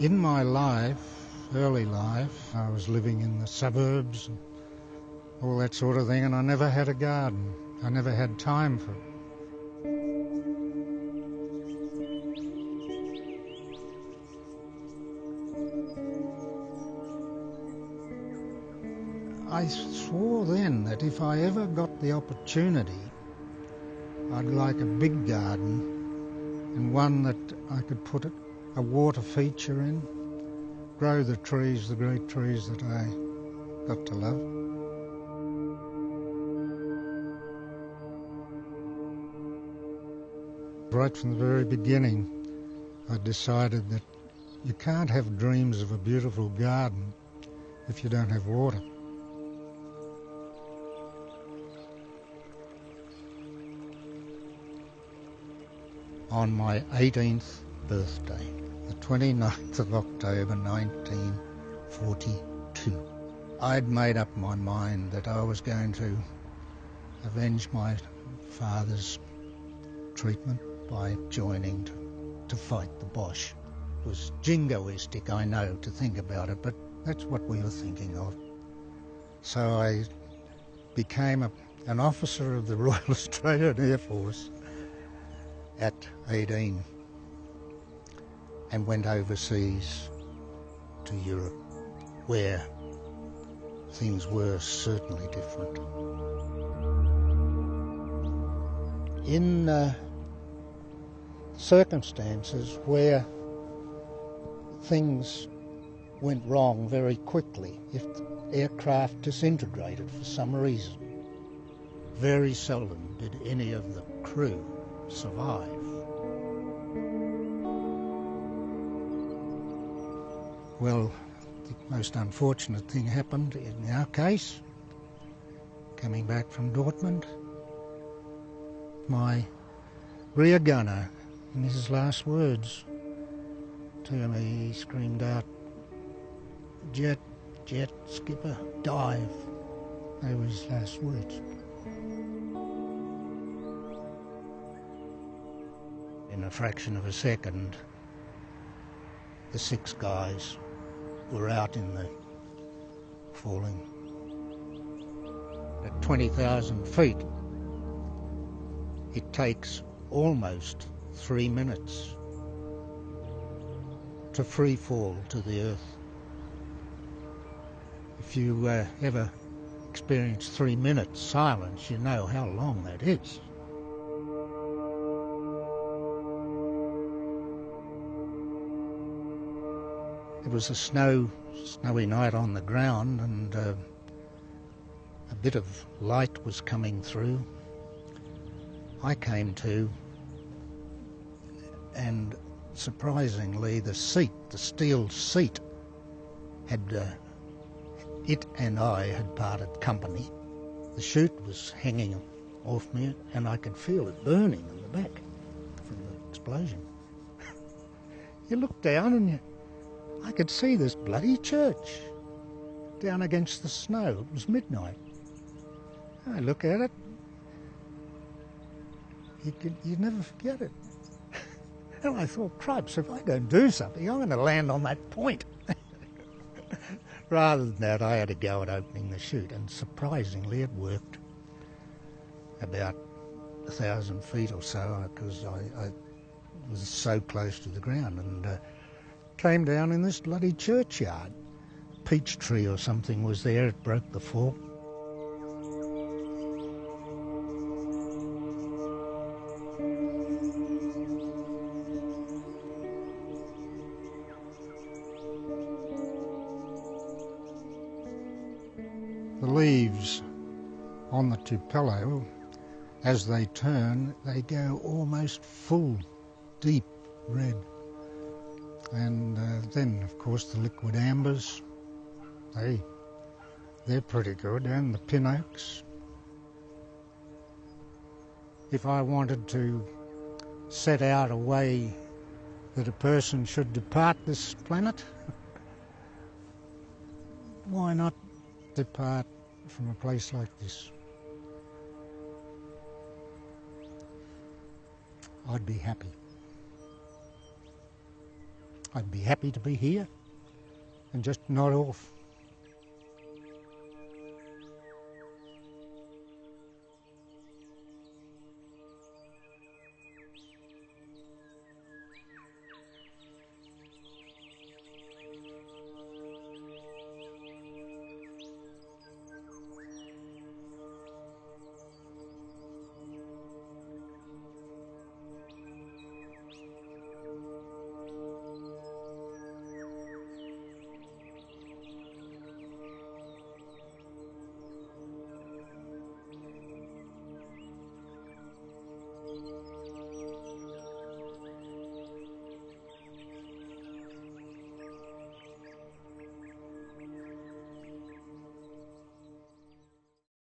In my life, early life, I was living in the suburbs and all that sort of thing, and I never had a garden. I never had time for it. I swore then that if I ever got the opportunity, I'd like a big garden and one that I could put a water feature in, grow the trees, the great trees that I got to love. Right from the very beginning, I decided that you can't have dreams of a beautiful garden if you don't have water. On my 18th birthday, the 29th of October 1942, I'd made up my mind that I was going to avenge my father's treatment by joining to fight the Boche. It was jingoistic, I know, to think about it, but that's what we were thinking of. So I became an officer of the Royal Australian Air Force at 18 and went overseas to Europe, where things were certainly different. In circumstances where things went wrong very quickly, if the aircraft disintegrated for some reason, very seldom did any of the crew survive. Well, the most unfortunate thing happened in our case. Coming back from Dortmund, my rear gunner, in his last words to me, he screamed out, "Jet, skipper, dive." They were his last words. In a fraction of a second, the 6 guys were out in the falling. At 20,000 feet, it takes almost 3 minutes to free fall to the earth. If you ever experience 3 minutes silence, you know how long that is. It was a snowy night on the ground, and a bit of light was coming through. I came to, and surprisingly the steel seat, it and I had parted company. The chute was hanging off me, and I could feel it burning in the back from the explosion. You look down and I could see this bloody church down against the snow. It was midnight. I look at it, you'd never forget it. And I thought, cripes, if I don't do something, I'm going to land on that point. Rather than that, I had a go at opening the chute, and surprisingly it worked. About 1,000 feet or so, because I was so close to the ground, and came down in this bloody churchyard. Peach tree or something was there, it broke the fall. The leaves on the Tupelo, as they turn, they go almost full, deep red. And then, of course, the liquid ambers, they're pretty good, and the pin oaks. If I wanted to set out a way that a person should depart this planet, why not depart from a place like this? I'd be happy. I'd be happy to be here and just nod off.